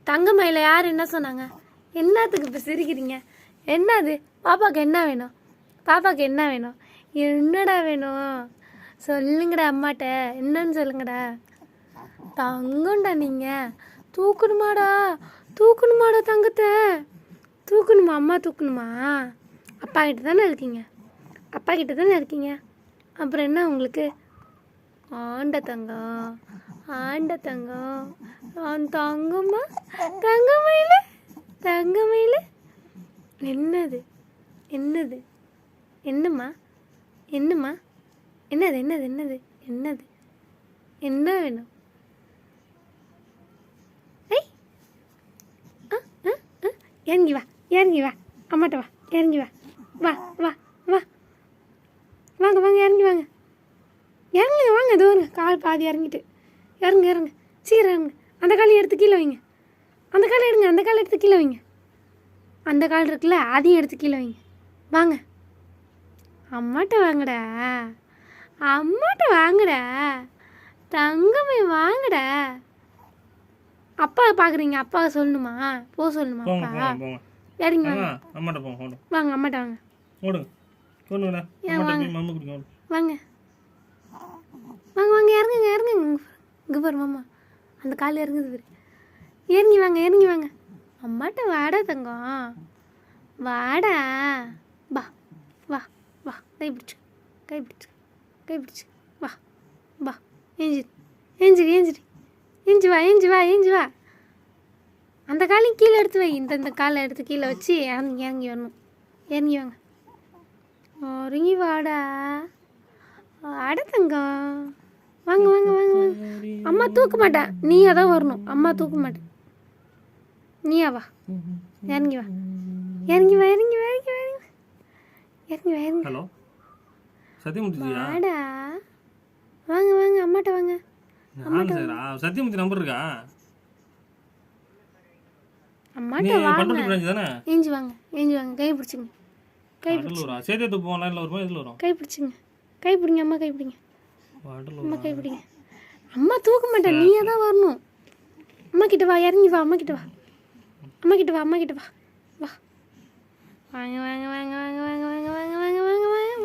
தங்கமயில யார் என்ன சொன்னாங்க? என்னத்துக்கு இப்போ சிரிக்கிறீங்க? என்னது? பாப்பாவுக்கு என்ன வேணும்? பாப்பாவுக்கு என்ன வேணும்? என்னடா வேணும் சொல்லுங்கடா அம்மாட்ட. என்னன்னு சொல்லுங்கடா. தங்கம்டா நீங்கள் தூக்கணுமாடா? தூக்கணுமாடா தங்கத்தை? தூக்கணுமா? அம்மா தூக்கணுமா? அப்பா கிட்ட தானே இருக்கீங்க. அப்பா கிட்ட தானே இருக்கீங்க. அப்புறம் என்ன உங்களுக்கு? ஆண்ட தங்கம், ஆண்ட தங்கம், தங்கம்மா, தங்கமயில, தங்கமயில. என்னது? என்னது? என்னம்மா? என்னம்மா? என்னது? என்னது? என்னது? என்னது? என்ன வேணும்? ஐ இறங்கி வா, இறங்கி வா, அம்மாட்ட வா, இறங்கி வா, வா வா வா, வாங்க வாங்க, இறங்கி வாங்க, இறங்குங்க வாங்க. தூருங்க, கால் பாதி இறங்கிட்டு. இறங்க இறங்க, சீக்கிரம் இறங்க. அந்த காலை எடுத்து கீழே வைங்க. அந்த காலை எடுங்க, அந்த காலை எடுத்து கீழே வைங்க. அந்த கால் இருக்குல்ல, அதையும் எடுத்து கீழே வைங்க. வாங்க, அம்மாட்ட வாங்கடா, அம்மாட்ட வாங்கடா, தங்கமே வாங்கடா. அப்பா பார்க்குறீங்க? அப்பா சொல்லணுமா? போக சொல்லணுமா? அப்பா இறங்கி வாங்க. அம்மாட்ட போங்க. வாங்க, அம்மாட்ட வாங்க. ஓடுங்க. வாங்க வாங்க வாங்க வாங்க, இறங்குங்க இறங்குங்க. இங்கே பாரு மாமா, அந்த கால் இறங்குது பாரு. இறங்கி வாங்க, இறங்கி வாங்க. அம்மாட்ட வாடா தங்கம், வாடா. வா வா வா, கை பிடிச்சு, கை பிடிச்சு, கை பிடிச்சு. வா வா, ஏஞ்சிரி ஏஞ்சிரி ஏஞ்சிரி, ஏஞ்சி வா, ஏஞ்சி வா, ஏஞ்சி வா. அந்த காலையும் கீழே எடுத்து வை. இந்த காலை எடுத்து கீழே வச்சு இறங்கி இறங்கி வரணும். இறங்கி வாங்க, இறங்கி வாடா, வாடா தங்கம். வாங்க வாங்க வாங்க வாங்க. அம்மா தூக்க மாட்டேன், நீயா தான் வரணும். அம்மா தூக்க மாட்டேன், நீயா வா. இறங்கி வா, இறங்கி வா, இறங்கி வா, இறங்கி வா, இறங்கி வா, இறங்கி. ஹலோ சத்தியமூர்த்தியா? வாடா, வாங்க வாங்க, அம்மாட்ட வாங்க. சத்தியமூர்த்தி நம்பர் இருக்கா? அம்மாட்ட வாங்க. ஏஞ்சி வாங்க, ஏஞ்சி வாங்க, கை பிடிச்சிங்க, கை பிடிச்சிங்க. சேதத்து போகலாம் வருமா? இதில் வரும். கை பிடிச்சிங்க, கை பிடிங்க, அம்மா கை பிடிங்க, அம்மா கை பிடிங்க. அம்மா தூக்க மாட்டேன், நீயே தான் வரணும். அம்மா கிட்ட வா, இறங்கி வா, அம்மா கிட்ட வா, அம்மா கிட்ட வா, அம்மா கிட்ட வா, வா. வாங்க வாங்க வாங்க வாங்க வாங்க வாங்க வாங்க வாங்க